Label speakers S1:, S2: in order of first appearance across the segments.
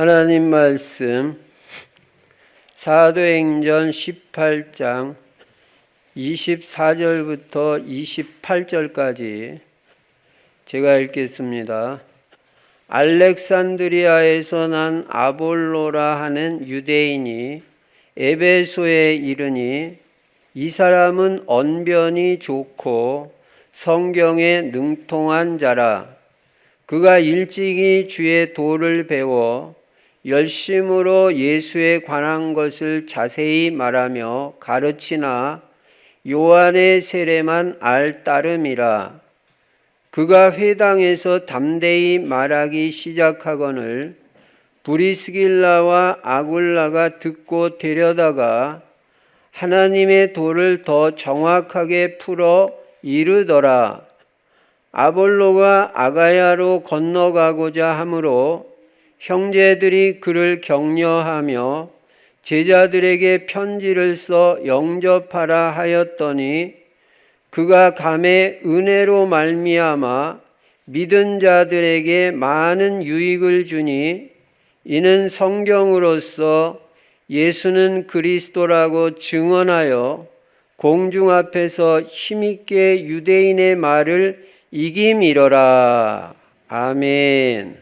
S1: 하나님 말씀 사도행전 18장 24절부터 28절까지 제가 읽겠습니다. 알렉산드리아에서 난 아볼로라 하는 유대인이 에베소에 이르니 이 사람은 언변이 좋고 성경에 능통한 자라. 그가 일찍이 주의 도를 배워 열심으로 예수에 관한 것을 자세히 말하며 가르치나 요한의 세례만 알 따름이라. 그가 회당에서 담대히 말하기 시작하거늘 브리스길라와 아굴라가 듣고 데려다가 하나님의 도를 더 정확하게 풀어 이르더라. 아볼로가 아가야로 건너가고자 하므로 형제들이 그를 격려하며 제자들에게 편지를 써 영접하라 하였더니 그가 감에 은혜로 말미암아 믿은 자들에게 많은 유익을 주니 이는 성경으로서 예수는 그리스도라고 증언하여 공중 앞에서 힘있게 유대인의 말을 이김이러라. 아멘.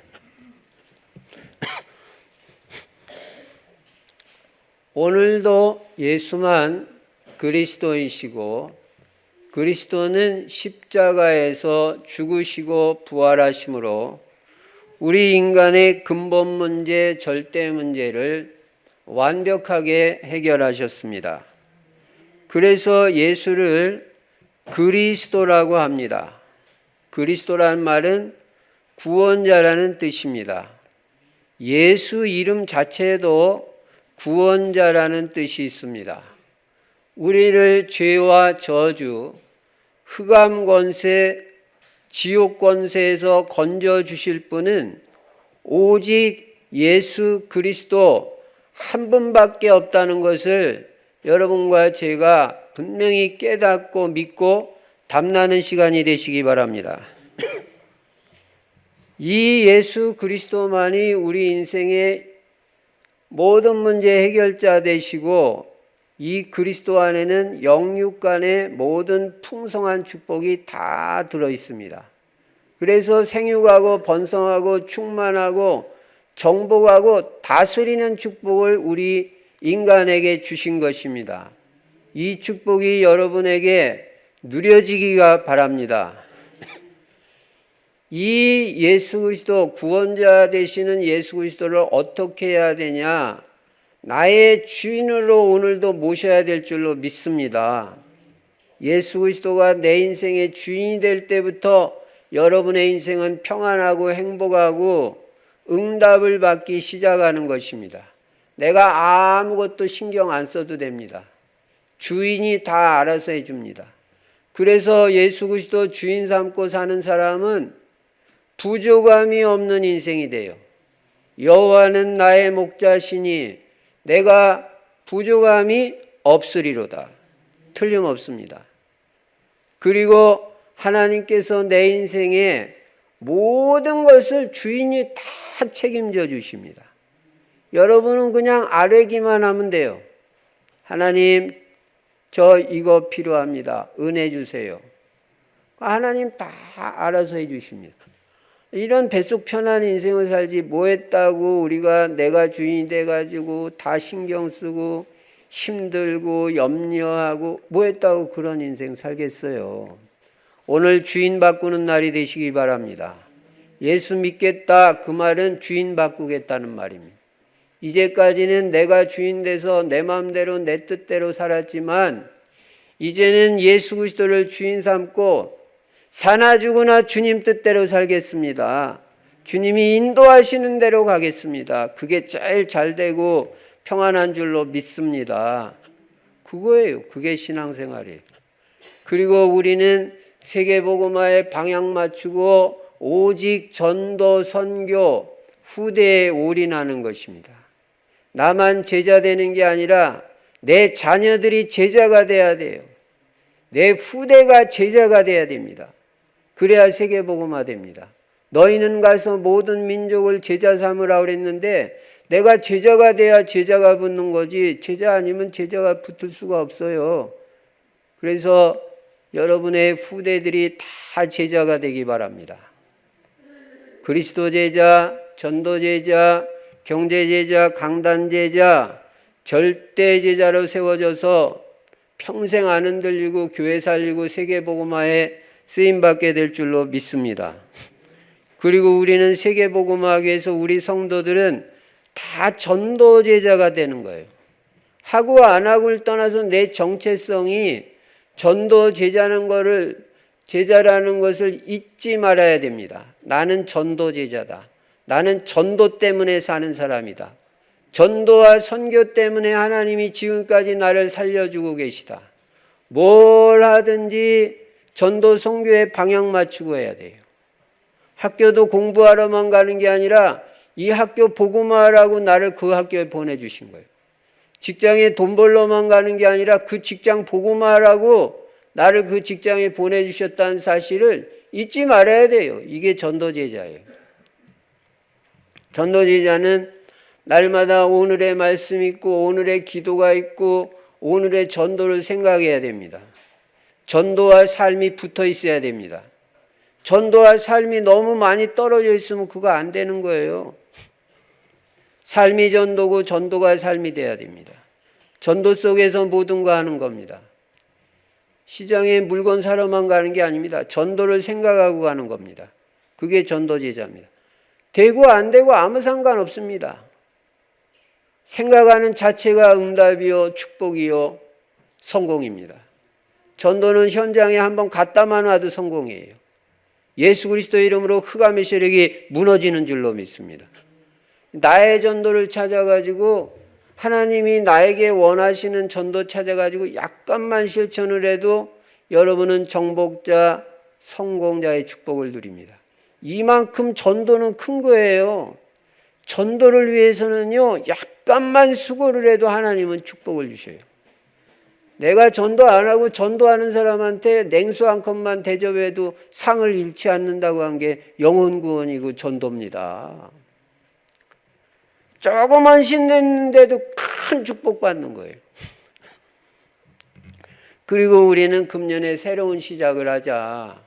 S1: 오늘도 예수만 그리스도이시고 그리스도는 십자가에서 죽으시고 부활하심으로 우리 인간의 근본 문제, 절대 문제를 완벽하게 해결하셨습니다. 그래서 예수를 그리스도라고 합니다. 그리스도라는 말은 구원자라는 뜻입니다. 예수 이름 자체에도 구원자라는 뜻이 있습니다. 우리를 죄와 저주, 흑암 권세, 지옥 권세에서 건져 주실 분은 오직 예수 그리스도 한 분밖에 없다는 것을 여러분과 제가 분명히 깨닫고 믿고 담나는 시간이 되시기 바랍니다. 이 예수 그리스도만이 우리 인생의 모든 문제 해결자 되시고 이 그리스도 안에는 영육 간의 모든 풍성한 축복이 다 들어 있습니다. 그래서 생육하고 번성하고 충만하고 정복하고 다스리는 축복을 우리 인간에게 주신 것입니다. 이 축복이 여러분에게 누려지기가 바랍니다. 이 예수 그리스도, 구원자 되시는 예수 그리스도를 어떻게 해야 되냐? 나의 주인으로 오늘도 모셔야 될 줄로 믿습니다. 예수 그리스도가 내 인생의 주인이 될 때부터 여러분의 인생은 평안하고 행복하고 응답을 받기 시작하는 것입니다. 내가 아무것도 신경 안 써도 됩니다. 주인이 다 알아서 해줍니다. 그래서 예수 그리스도 주인 삼고 사는 사람은 부족함이 없는 인생이 돼요. 여호와는 나의 목자시니 내가 부족함이 없으리로다. 틀림없습니다. 그리고 하나님께서 내 인생의 모든 것을 주인이 다 책임져 주십니다. 여러분은 그냥 아뢰기만 하면 돼요. 하나님, 저 이거 필요합니다. 은혜 주세요. 하나님 다 알아서 해 주십니다. 이런 뱃속 편한 인생을 살지 뭐 했다고 우리가 내가 주인이 돼가지고 다 신경 쓰고 힘들고 염려하고 뭐 했다고 그런 인생 살겠어요. 오늘 주인 바꾸는 날이 되시기 바랍니다. 예수 믿겠다 그 말은 주인 바꾸겠다는 말입니다. 이제까지는 내가 주인 돼서 내 마음대로 내 뜻대로 살았지만 이제는 예수 그리스도를 주인 삼고 사나 죽으나 주님 뜻대로 살겠습니다. 주님이 인도하시는 대로 가겠습니다. 그게 제일 잘 되고 평안한 줄로 믿습니다. 그거예요. 그게 신앙생활이에요. 그리고 우리는 세계복음화에 방향 맞추고 오직 전도 선교 후대에 올인하는 것입니다. 나만 제자 되는 게 아니라 내 자녀들이 제자가 돼야 돼요. 내 후대가 제자가 돼야 됩니다. 그래야 세계복음화 됩니다. 너희는 가서 모든 민족을 제자 삼으라 그랬는데 내가 제자가 돼야 제자가 붙는 거지 제자 아니면 제자가 붙을 수가 없어요. 그래서 여러분의 후대들이 다 제자가 되기 바랍니다. 그리스도 제자, 전도 제자, 경제 제자, 강단 제자, 절대 제자로 세워져서 평생 안 흔들리고 교회 살리고 세계 복음화에 쓰임 받게 될 줄로 믿습니다. 그리고 우리는 세계 복음화에서 우리 성도들은 다 전도 제자가 되는 거예요. 하고 안 하고를 떠나서 내 정체성이 전도 제자라는 것을 잊지 말아야 됩니다. 나는 전도 제자다. 나는 전도 때문에 사는 사람이다. 전도와 선교 때문에 하나님이 지금까지 나를 살려주고 계시다. 뭘 하든지 전도 선교에 방향 맞추고 해야 돼요. 학교도 공부하러만 가는 게 아니라 이 학교 복음화하라고 나를 그 학교에 보내주신 거예요. 직장에 돈 벌러만 가는 게 아니라 그 직장 복음화하라고 나를 그 직장에 보내주셨다는 사실을 잊지 말아야 돼요. 이게 전도제자예요. 전도제자는 날마다 오늘의 말씀이 있고 오늘의 기도가 있고 오늘의 전도를 생각해야 됩니다. 전도와 삶이 붙어 있어야 됩니다. 전도와 삶이 너무 많이 떨어져 있으면 그거 안 되는 거예요. 삶이 전도고 전도가 삶이 돼야 됩니다. 전도 속에서 모든 거 하는 겁니다. 시장에 물건 사러만 가는 게 아닙니다. 전도를 생각하고 가는 겁니다. 그게 전도제자입니다. 되고 안 되고 아무 상관없습니다. 생각하는 자체가 응답이요 축복이요 성공입니다. 전도는 현장에 한번 갔다만 와도 성공이에요. 예수 그리스도의 이름으로 흑암의 세력이 무너지는 줄로 믿습니다. 나의 전도를 찾아가지고 하나님이 나에게 원하시는 전도 찾아가지고 약간만 실천을 해도 여러분은 정복자, 성공자의 축복을 누립니다. 이만큼 전도는 큰 거예요. 전도를 위해서는요, 약간만 수고를 해도 하나님은 축복을 주셔요. 내가 전도 안 하고 전도하는 사람한테 냉수 한 컵만 대접해도 상을 잃지 않는다고 한 게 영혼 구원이고 전도입니다. 조그만 신냈는데도 큰 축복 받는 거예요. 그리고 우리는 금년에 새로운 시작을 하자.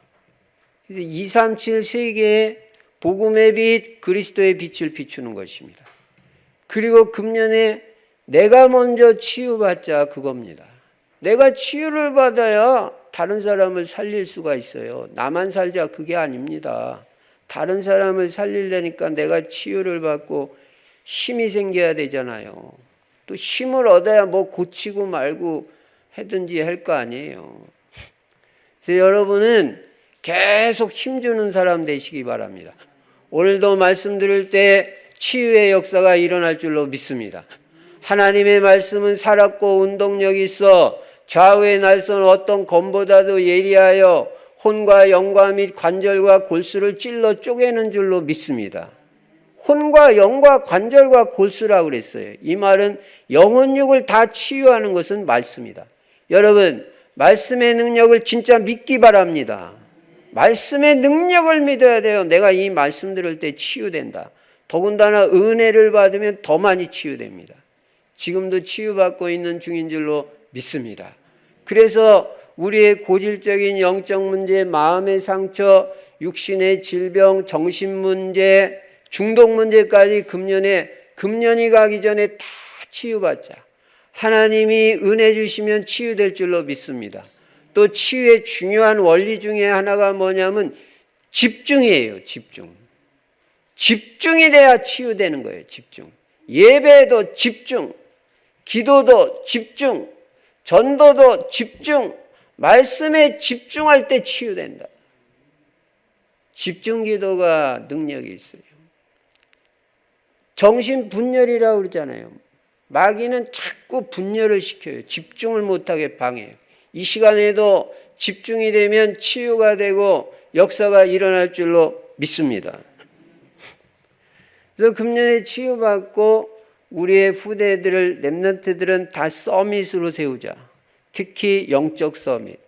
S1: 237 세계에 복음의 빛, 그리스도의 빛을 비추는 것입니다. 그리고 금년에 내가 먼저 치유받자 그겁니다. 내가 치유를 받아야 다른 사람을 살릴 수가 있어요. 나만 살자 그게 아닙니다. 다른 사람을 살리려니까 내가 치유를 받고 힘이 생겨야 되잖아요. 또 힘을 얻어야 뭐 고치고 말고 하든지 할 거 아니에요. 그래서 여러분은 계속 힘주는 사람 되시기 바랍니다. 오늘도 말씀 들을 때 치유의 역사가 일어날 줄로 믿습니다. 하나님의 말씀은 살았고 운동력이 있어 좌우의 날선 어떤 검보다도 예리하여 혼과 영과 및 관절과 골수를 찔러 쪼개는 줄로 믿습니다. 혼과 영과 관절과 골수라고 그랬어요. 이 말은 영혼육을 다 치유하는 것은 말씀이다. 여러분, 말씀의 능력을 진짜 믿기 바랍니다. 말씀의 능력을 믿어야 돼요. 내가 이 말씀 들을 때 치유된다. 더군다나 은혜를 받으면 더 많이 치유됩니다. 지금도 치유받고 있는 중인 줄로 믿습니다. 그래서 우리의 고질적인 영적 문제, 마음의 상처, 육신의 질병, 정신 문제, 중독 문제까지 금년이 가기 전에 다 치유받자. 하나님이 은혜 주시면 치유될 줄로 믿습니다. 또 치유의 중요한 원리 중에 하나가 뭐냐면 집중이에요. 집중이 돼야 치유되는 거예요. 집중. 예배도 집중, 기도도 집중, 전도도 집중, 말씀에 집중할 때 치유된다. 집중 기도가 능력이 있어요. 정신 분열이라고 그러잖아요. 마귀는 자꾸 분열을 시켜요. 집중을 못하게 방해해요. 이 시간에도 집중이 되면 치유가 되고 역사가 일어날 줄로 믿습니다. 그래서 금년에 치유받고 우리의 후대들을 렘넌트들은 다 서밋으로 세우자. 특히 영적 서밋.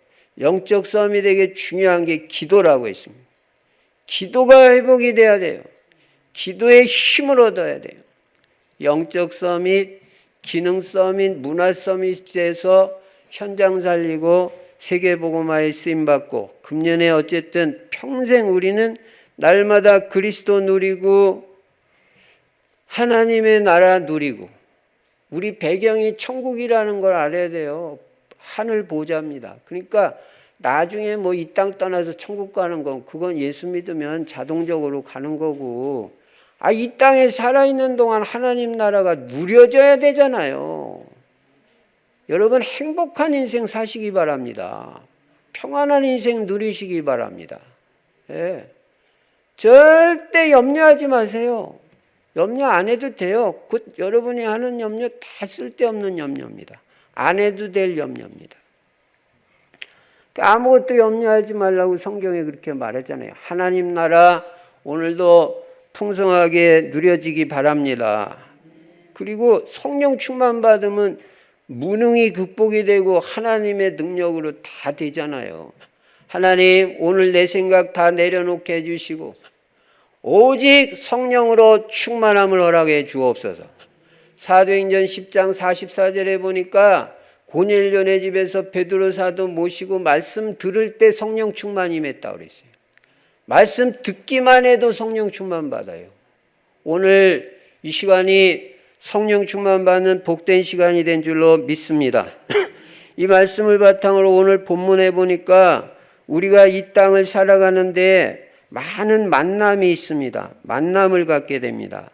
S1: 영적 서밋에게 중요한 게 기도라고 했습니다. 기도가 회복이 돼야 돼요. 기도의 힘을 얻어야 돼요. 영적 서밋, 기능 서밋, 문화 서밋에서 현장 살리고 세계복음화에 쓰임받고 금년에 어쨌든 평생 우리는 날마다 그리스도 누리고 하나님의 나라 누리고 우리 배경이 천국이라는 걸 알아야 돼요. 하늘 보좌입니다. 그러니까 나중에 뭐 이 땅 떠나서 천국 가는 건 그건 예수 믿으면 자동적으로 가는 거고 이 땅에 살아있는 동안 하나님 나라가 누려져야 되잖아요. 여러분 행복한 인생 사시기 바랍니다. 평안한 인생 누리시기 바랍니다. 예. 절대 염려하지 마세요. 염려 안 해도 돼요. 여러분이 하는 염려 다 쓸데없는 염려입니다. 안 해도 될 염려입니다. 아무것도 염려하지 말라고 성경에 그렇게 말하잖아요. 하나님 나라 오늘도 풍성하게 누려지기 바랍니다. 그리고 성령 충만 받으면 무능이 극복이 되고 하나님의 능력으로 다 되잖아요. 하나님 오늘 내 생각 다 내려놓게 해주시고 오직 성령으로 충만함을 허락해 주옵소서. 사도행전 10장 44절에 보니까 고넬료네 집에서 베드로 사도 모시고 말씀 들을 때 성령 충만이 임했다 그랬어요. 말씀 듣기만 해도 성령 충만 받아요. 오늘 이 시간이 성령 충만 받는 복된 시간이 된 줄로 믿습니다. 이 말씀을 바탕으로 오늘 본문에 보니까 우리가 이 땅을 살아가는데 많은 만남이 있습니다. 만남을 갖게 됩니다.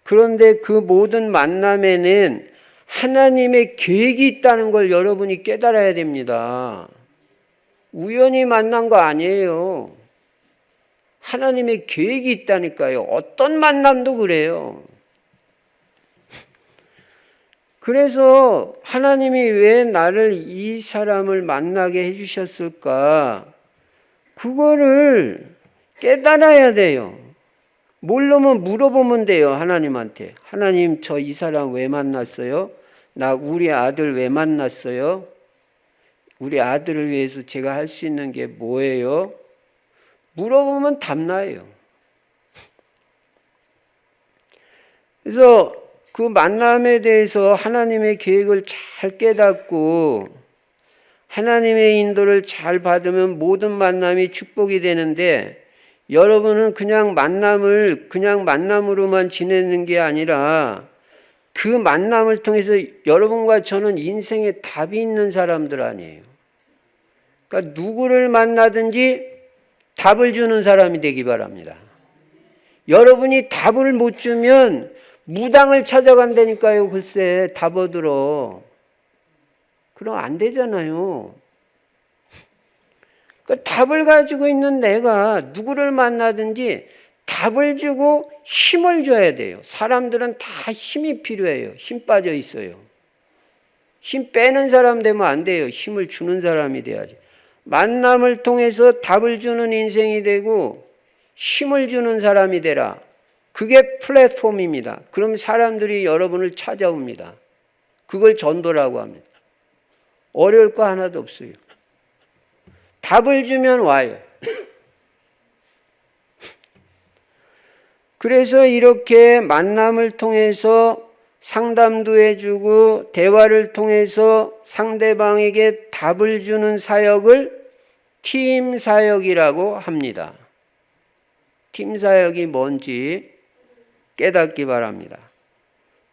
S1: 그런데 그 모든 만남에는 하나님의 계획이 있다는 걸 여러분이 깨달아야 됩니다. 우연히 만난 거 아니에요. 하나님의 계획이 있다니까요. 어떤 만남도 그래요. 그래서 하나님이 왜 나를 이 사람을 만나게 해주셨을까? 그거를 깨달아야 돼요. 모르면 물어보면 돼요. 하나님한테. 하나님 저 이 사람 왜 만났어요? 나 우리 아들 왜 만났어요? 우리 아들을 위해서 제가 할 수 있는 게 뭐예요? 물어보면 답 나요. 그래서 그 만남에 대해서 하나님의 계획을 잘 깨닫고 하나님의 인도를 잘 받으면 모든 만남이 축복이 되는데 여러분은 그냥 만남을 그냥 만남으로만 지내는 게 아니라 그 만남을 통해서 여러분과 저는 인생에 답이 있는 사람들 아니에요. 그러니까 누구를 만나든지 답을 주는 사람이 되기 바랍니다. 여러분이 답을 못 주면 무당을 찾아간다니까요. 글쎄 답 얻으러. 그럼 안 되잖아요. 그러니까 답을 가지고 있는 내가 누구를 만나든지 답을 주고 힘을 줘야 돼요. 사람들은 다 힘이 필요해요. 힘 빠져 있어요. 힘 빼는 사람 되면 안 돼요. 힘을 주는 사람이 돼야지. 만남을 통해서 답을 주는 인생이 되고 힘을 주는 사람이 되라. 그게 플랫폼입니다. 그럼 사람들이 여러분을 찾아옵니다. 그걸 전도라고 합니다. 어려울 거 하나도 없어요. 답을 주면 와요. 그래서 이렇게 만남을 통해서 상담도 해주고 대화를 통해서 상대방에게 답을 주는 사역을 팀 사역이라고 합니다. 팀 사역이 뭔지 깨닫기 바랍니다.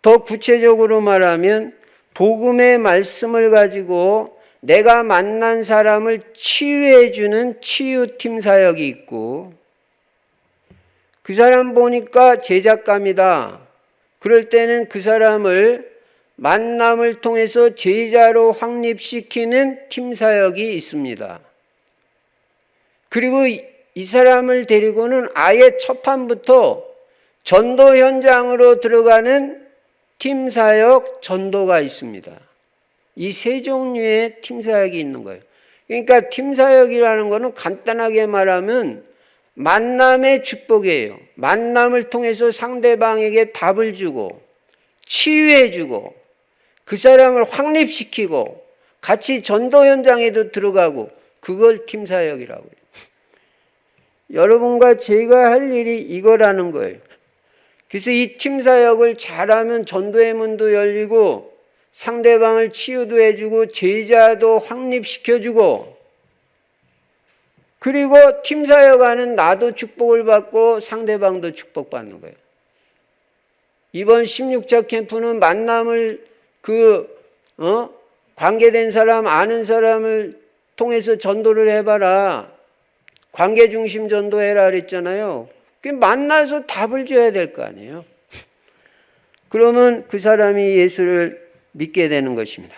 S1: 더 구체적으로 말하면 복음의 말씀을 가지고 내가 만난 사람을 치유해 주는 치유팀 사역이 있고 그 사람 보니까 제작감이다. 그럴 때는 그 사람을 만남을 통해서 제자로 확립시키는 팀 사역이 있습니다. 그리고 이 사람을 데리고는 아예 첫판부터 전도 현장으로 들어가는 팀 사역 전도가 있습니다. 이 세 종류의 팀 사역이 있는 거예요. 그러니까 팀 사역이라는 거는 간단하게 말하면 만남의 축복이에요. 만남을 통해서 상대방에게 답을 주고 치유해 주고 그 사람을 확립시키고 같이 전도 현장에도 들어가고 그걸 팀 사역이라고 해요. 여러분과 제가 할 일이 이거라는 거예요. 그래서 이 팀 사역을 잘하면 전도의 문도 열리고 상대방을 치유도 해주고 제자도 확립시켜주고, 그리고 팀 사역하는 나도 축복을 받고 상대방도 축복받는 거예요. 이번 16차 캠프는 만남을 관계된 사람, 아는 사람을 통해서 전도를 해봐라. 관계 중심 전도해라 그랬잖아요. 만나서 답을 줘야 될 거 아니에요. 그러면 그 사람이 예수를 믿게 되는 것입니다.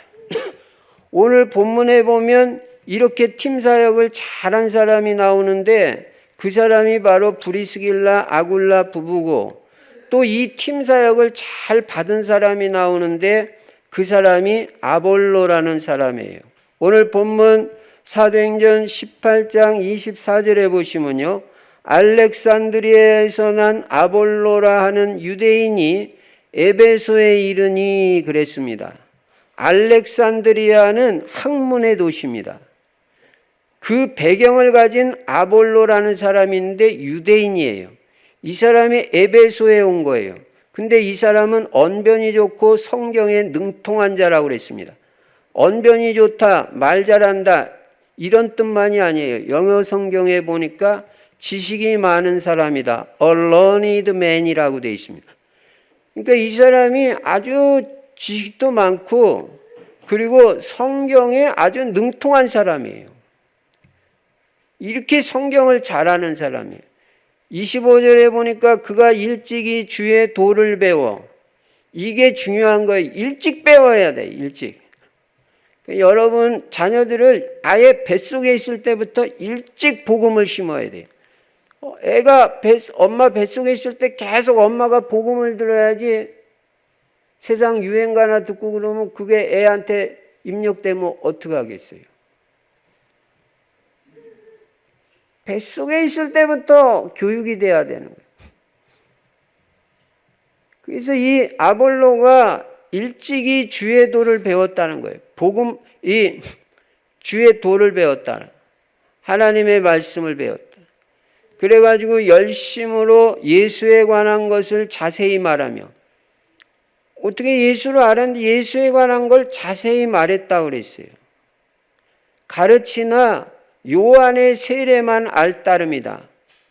S1: 오늘 본문에 보면 이렇게 팀 사역을 잘한 사람이 나오는데 그 사람이 바로 브리스길라 아굴라 부부고, 또 이 팀 사역을 잘 받은 사람이 나오는데 그 사람이 아볼로라는 사람이에요. 오늘 본문 사도행전 18장 24절에 보시면요, 알렉산드리아에서 난 아볼로라 하는 유대인이 에베소에 이르니 그랬습니다. 알렉산드리아는 학문의 도시입니다. 그 배경을 가진 아볼로라는 사람이 있는데 유대인이에요. 이 사람이 에베소에 온 거예요. 근데 이 사람은 언변이 좋고 성경에 능통한 자라고 그랬습니다. 언변이 좋다, 말 잘한다, 이런 뜻만이 아니에요. 영어 성경에 보니까 지식이 많은 사람이다, a learned man이라고 되어 있습니다. 그러니까 이 사람이 아주 지식도 많고 그리고 성경에 아주 능통한 사람이에요. 이렇게 성경을 잘하는 사람이에요. 25절에 보니까 그가 일찍이 주의 도를 배워, 이게 중요한 거예요. 일찍 배워야 돼, 일찍. 여러분 자녀들을 아예 뱃속에 있을 때부터 일찍 복음을 심어야 돼요. 애가 엄마 뱃속에 있을 때 계속 엄마가 복음을 들어야지, 세상 유행가나 듣고 그러면 그게 애한테 입력되면 어떡하겠어요. 뱃속에 있을 때부터 교육이 돼야 되는 거예요. 그래서 이 아볼로가 일찍이 주의 도를 배웠다는 거예요. 이 주의 도를 배웠다. 하나님의 말씀을 배웠다. 그래가지고 열심으로 예수에 관한 것을 자세히 말하며, 어떻게 예수를 알았는데 예수에 관한 걸 자세히 말했다고 그랬어요. 가르치나 요한의 세례만 알 따름이다.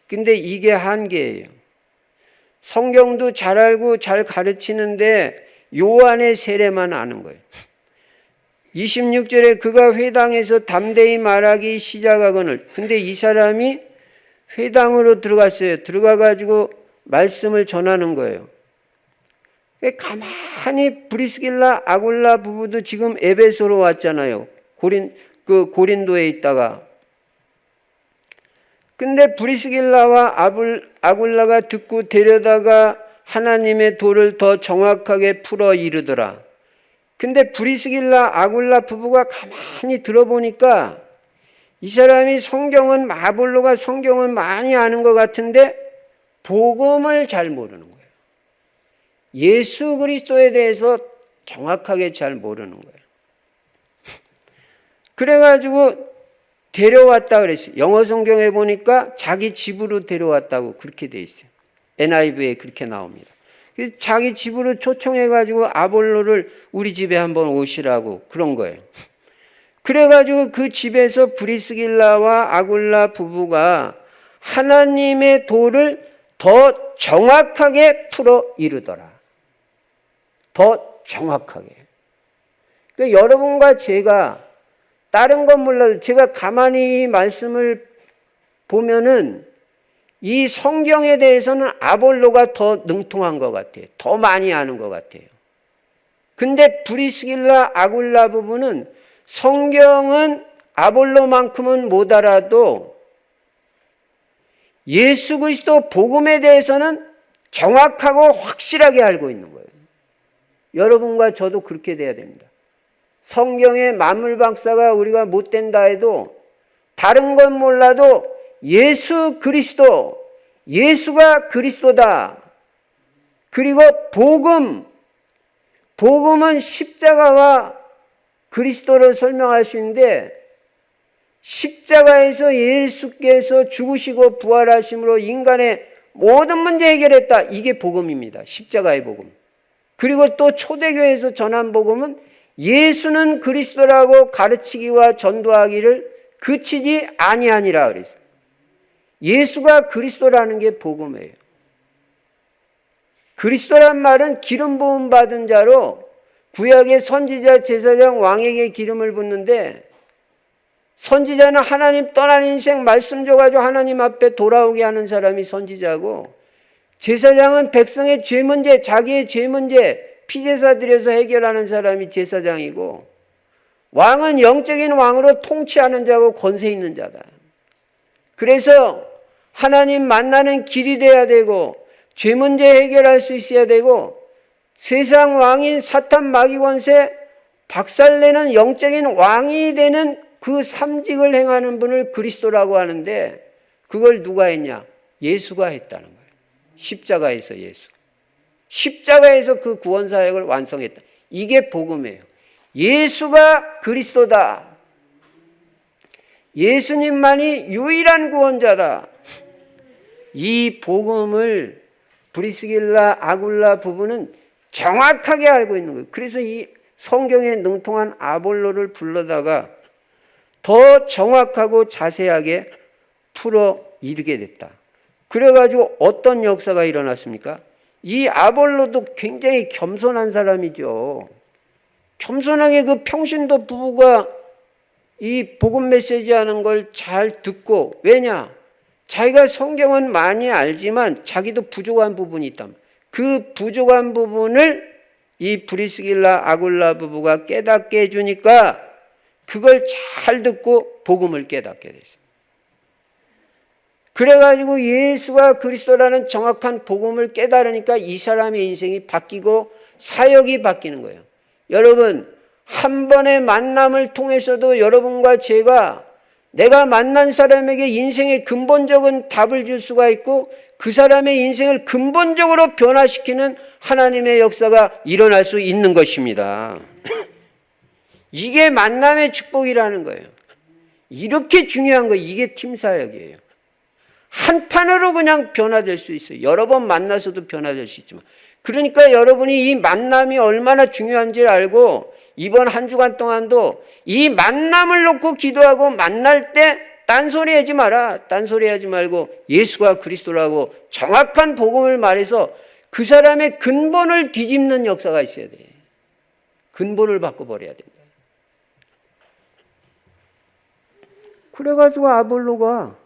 S1: 근데 이게 한계예요. 성경도 잘 알고 잘 가르치는데 요한의 세례만 아는 거예요. 26절에 그가 회당에서 담대히 말하기 시작하거늘, 근데 이 사람이 회당으로 들어갔어요. 들어가가지고 말씀을 전하는 거예요. 가만히 브리스길라 아굴라 부부도 지금 에베소로 왔잖아요. 고린도에 있다가. 근데 브리스길라와 아굴라가 듣고 데려다가 하나님의 도를 더 정확하게 풀어 이르더라. 근데 브리스길라 아굴라 부부가 가만히 들어보니까 이 사람이 아볼로가 성경은 많이 아는 것 같은데 복음을 잘 모르는 거예요. 예수 그리스도에 대해서 정확하게 잘 모르는 거예요. 그래가지고 데려왔다 그랬어요. 영어 성경에 보니까 자기 집으로 데려왔다고 그렇게 돼 있어요. NIV에 그렇게 나옵니다. 그래서 자기 집으로 초청해가지고 아볼로를 우리 집에 한번 오시라고 그런 거예요. 그래가지고 그 집에서 브리스길라와 아굴라 부부가 하나님의 도를 더 정확하게 풀어 이르더라. 더 정확하게. 그러니까 여러분과 제가 다른 건 몰라도 제가 가만히 말씀을 보면은 이 성경에 대해서는 아볼로가 더 능통한 것 같아요. 더 많이 아는 것 같아요. 근데 브리스길라 아굴라 부부는 성경은 아볼로만큼은 못 알아도 예수 그리스도 복음에 대해서는 정확하고 확실하게 알고 있는 거예요. 여러분과 저도 그렇게 돼야 됩니다. 성경의 만물 박사가 우리가 못 된다 해도 다른 건 몰라도 예수 그리스도, 예수가 그리스도다. 그리고 복음은 십자가와 그리스도를 설명할 수 있는데 십자가에서 예수께서 죽으시고 부활하심으로 인간의 모든 문제 해결했다. 이게 복음입니다. 십자가의 복음. 그리고 또 초대교회에서 전한 복음은 예수는 그리스도라고 가르치기와 전도하기를 그치지 아니하니라 그랬어요. 예수가 그리스도라는 게 복음이에요. 그리스도란 말은 기름 부음 받은 자로 구약의 선지자, 제사장, 왕에게 기름을 붓는데, 선지자는 하나님 떠난 인생 말씀 줘가지고 하나님 앞에 돌아오게 하는 사람이 선지자고, 제사장은 백성의 죄 문제, 자기의 죄 문제 피제사 드려서 해결하는 사람이 제사장이고, 왕은 영적인 왕으로 통치하는 자고 권세 있는 자다. 그래서 하나님 만나는 길이 돼야 되고, 죄 문제 해결할 수 있어야 되고, 세상 왕인 사탄 마귀 권세 박살내는 영적인 왕이 되는 그 삼직을 행하는 분을 그리스도라고 하는데, 그걸 누가 했냐? 예수가 했다는 거예요. 십자가에서 예수. 십자가에서 그 구원 사역을 완성했다. 이게 복음이에요. 예수가 그리스도다. 예수님만이 유일한 구원자다. 이 복음을 브리스길라 아굴라 부부는 정확하게 알고 있는 거예요. 그래서 이 성경에 능통한 아볼로를 불러다가 더 정확하고 자세하게 풀어 이르게 됐다. 그래가지고 어떤 역사가 일어났습니까? 이 아볼로도 굉장히 겸손한 사람이죠. 겸손하게 그 평신도 부부가 이 복음 메시지 하는 걸 잘 듣고, 왜냐? 자기가 성경은 많이 알지만 자기도 부족한 부분이 있다. 그 부족한 부분을 이 브리스길라 아굴라 부부가 깨닫게 해주니까 그걸 잘 듣고 복음을 깨닫게 됐어요. 그래가지고 예수가 그리스도라는 정확한 복음을 깨달으니까 이 사람의 인생이 바뀌고 사역이 바뀌는 거예요. 여러분, 한 번의 만남을 통해서도 여러분과 제가 내가 만난 사람에게 인생의 근본적인 답을 줄 수가 있고, 그 사람의 인생을 근본적으로 변화시키는 하나님의 역사가 일어날 수 있는 것입니다. 이게 만남의 축복이라는 거예요. 이렇게 중요한 거예요. 이게 팀사역이에요. 한 판으로 그냥 변화될 수 있어요. 여러 번 만나서도 변화될 수 있지만. 그러니까 여러분이 이 만남이 얼마나 중요한지를 알고 이번 한 주간 동안도 이 만남을 놓고 기도하고, 만날 때 딴소리 하지 마라. 딴소리 하지 말고 예수가 그리스도라고 정확한 복음을 말해서 그 사람의 근본을 뒤집는 역사가 있어야 돼. 근본을 바꿔버려야 된다. 그래가지고 아볼로가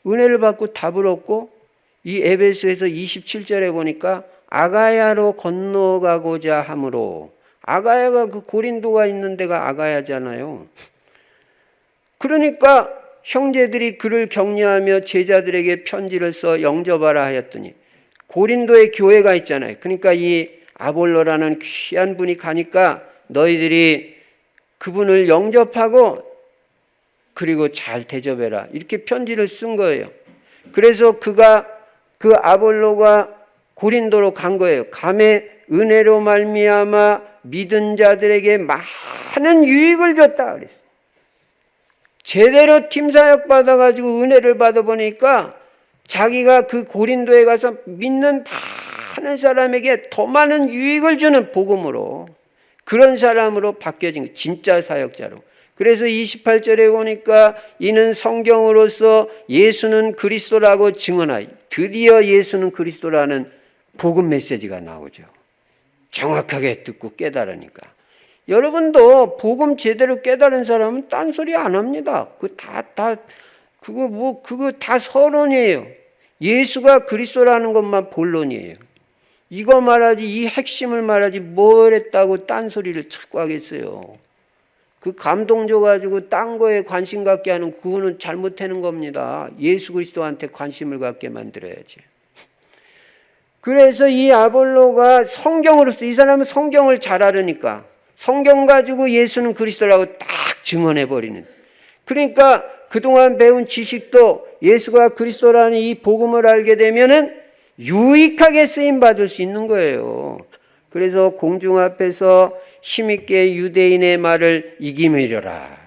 S1: 은혜를 받고 답을 얻고, 이 에베소에서 27절에 보니까 아가야로 건너가고자 함으로, 아가야가 그 고린도가 있는 데가 아가야잖아요. 그러니까 형제들이 그를 격려하며 제자들에게 편지를 써 영접하라 하였더니, 고린도에 교회가 있잖아요. 그러니까 이 아볼로라는 귀한 분이 가니까 너희들이 그분을 영접하고 그리고 잘 대접해라, 이렇게 편지를 쓴 거예요. 그래서 그 아볼로가 고린도로 간 거예요. 감에 은혜로 말미암아 믿은 자들에게 많은 유익을 줬다 그랬어요. 제대로 팀사역 받아가지고 은혜를 받아보니까 자기가 그 고린도에 가서 믿는 많은 사람에게 더 많은 유익을 주는 복음으로, 그런 사람으로 바뀌어진 거예요. 진짜 사역자로. 그래서 28절에 보니까 이는 성경으로서 예수는 그리스도라고 증언하여, 드디어 예수는 그리스도라는 복음 메시지가 나오죠. 정확하게 듣고 깨달으니까. 여러분도 복음 제대로 깨달은 사람은 딴소리 안 합니다. 그거 다 서론이에요. 예수가 그리스도라는 것만 본론이에요. 이거 말하지, 이 핵심을 말하지 뭘 했다고 딴소리를 자꾸 하겠어요. 그 감동 줘가지고 딴 거에 관심 갖게 하는, 그거는 잘못하는 겁니다. 예수 그리스도한테 관심을 갖게 만들어야지. 그래서 이 아볼로가 성경으로서, 이 사람은 성경을 잘 알으니까 성경 가지고 예수는 그리스도라고 딱 증언해버리는. 그러니까 그동안 배운 지식도 예수가 그리스도라는 이 복음을 알게 되면은 유익하게 쓰임받을 수 있는 거예요. 그래서 공중 앞에서 힘있게 유대인의 말을 이기며 이르라.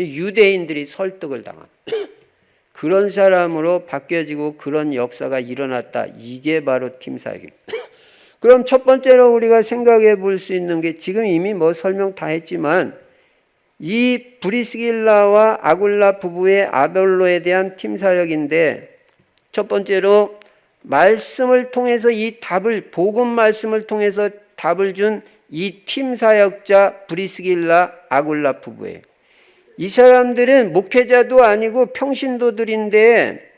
S1: 유대인들이 설득을 당한 그런 사람으로 바뀌어지고 그런 역사가 일어났다. 이게 바로 팀사역입니다. 그럼 첫 번째로 우리가 생각해 볼 수 있는 게 지금 이미 뭐 설명 다 했지만 이 브리스길라와 아굴라 부부의 아볼로에 대한 팀사역인데 첫 번째로 말씀을 통해서 이 답을 복음 말씀을 통해서 답을 준 이 팀사역자 브리스길라 아굴라 부부예요. 이 사람들은 목회자도 아니고 평신도들인데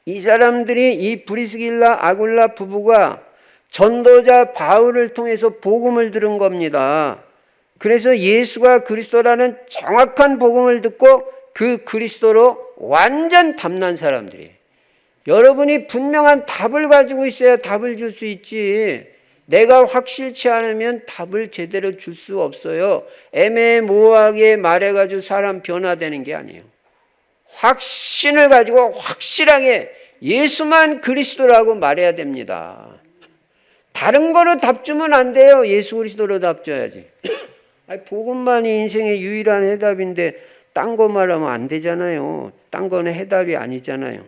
S1: 이 사람들이 이 브리스길라 아굴라 부부가 전도자 바울을 통해서 복음을 들은 겁니다. 그래서 예수가 그리스도라는 정확한 복음을 듣고 그 그리스도로 완전 담난 사람들이에요. 여러분이 분명한 답을 가지고 있어야 답을 줄 수 있지. 내가 확실치 않으면 답을 제대로 줄 수 없어요. 애매모호하게 말해가지고 사람 변화되는 게 아니에요. 확신을 가지고 확실하게 예수만 그리스도라고 말해야 됩니다. 다른 거로 답 주면 안 돼요. 예수 그리스도로 답 줘야지. 복음만이 인생의 유일한 해답인데 딴 거 말하면 안 되잖아요. 딴 거는 해답이 아니잖아요.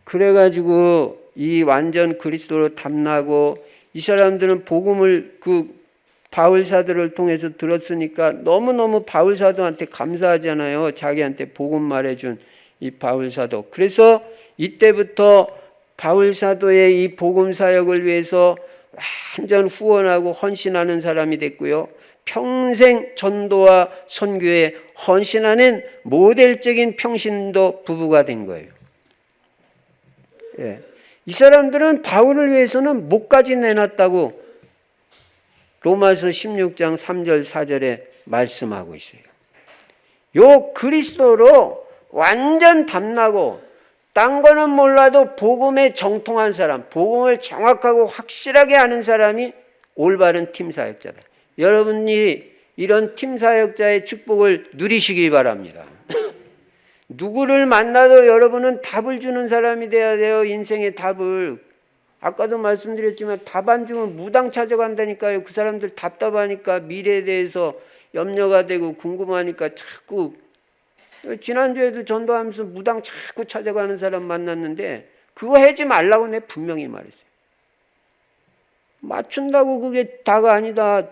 S1: 그래가지고 이 완전 그리스도로 담나고 이 사람들은 복음을 그 바울 사도를 통해서 들었으니까 너무너무 바울 사도한테 감사하잖아요. 자기한테 복음 말해준 이 바울 사도. 그래서 이때부터 바울 사도의 이 복음 사역을 위해서 완전 후원하고 헌신하는 사람이 됐고요. 평생 전도와 선교에 헌신하는 모델적인 평신도 부부가 된 거예요. 예. 이 사람들은 바울을 위해서는 목까지 내놨다고 로마서 16장 3절 4절에 말씀하고 있어요. 요 그리스도로 완전 담나고 딴 거는 몰라도 복음에 정통한 사람, 복음을 정확하고 확실하게 아는 사람이 올바른 팀사역자다. 여러분이 이런 팀사역자의 축복을 누리시기 바랍니다. 누구를 만나도 여러분은 답을 주는 사람이 돼야 돼요. 인생의 답을. 아까도 말씀드렸지만 답 안 주면 무당 찾아간다니까요. 그 사람들 답답하니까 미래에 대해서 염려가 되고 궁금하니까 자꾸. 지난주에도 전도하면서 무당 자꾸 찾아가는 사람 만났는데 그거 하지 말라고 내가 분명히 말했어요. 맞춘다고 그게 다가 아니다.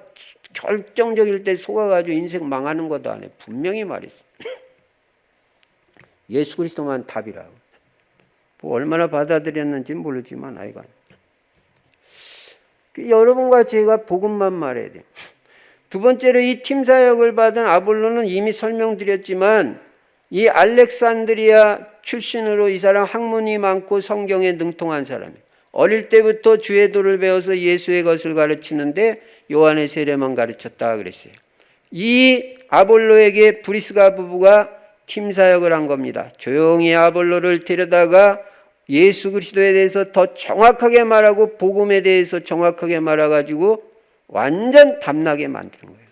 S1: 결정적일 때 속아가지고 인생 망하는 거다. 내가 분명히 말했어요. 예수 그리스도만 답이라고. 뭐 얼마나 받아들였는지 모르지만 아이가. 여러분과 제가 복음만 말해야 돼요. 두 번째로 이 팀사역을 받은 아볼로는 이미 설명드렸지만 이 알렉산드리아 출신으로 이 사람 학문이 많고 성경에 능통한 사람이에요. 어릴 때부터 주의 도를 배워서 예수의 것을 가르치는데 요한의 세례만 가르쳤다 그랬어요. 이 아볼로에게 브리스가 부부가 팀사역을 한 겁니다. 조용히 아볼로를 데려다가 예수 그리스도에 대해서 더 정확하게 말하고 복음에 대해서 정확하게 말해가지고 완전 담나게 만드는 거예요.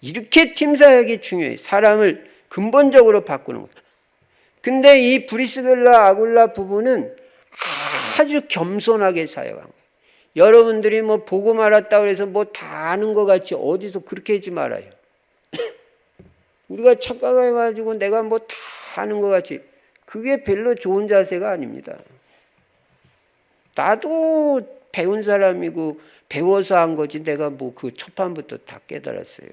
S1: 이렇게 팀사역이 중요해요. 사람을 근본적으로 바꾸는 거예요. 근데 이 브리스길라 아굴라 부부는 아주 겸손하게 사역한 거예요. 여러분들이 뭐 복음 알았다고 해서 뭐 다 아는 것 같이 어디서 그렇게 하지 말아요. 우리가 착각해가지고 내가 뭐 다 아는 것 같이 그게 별로 좋은 자세가 아닙니다. 나도 배운 사람이고 배워서 한 거지 내가 뭐 그 첫판부터 다 깨달았어요.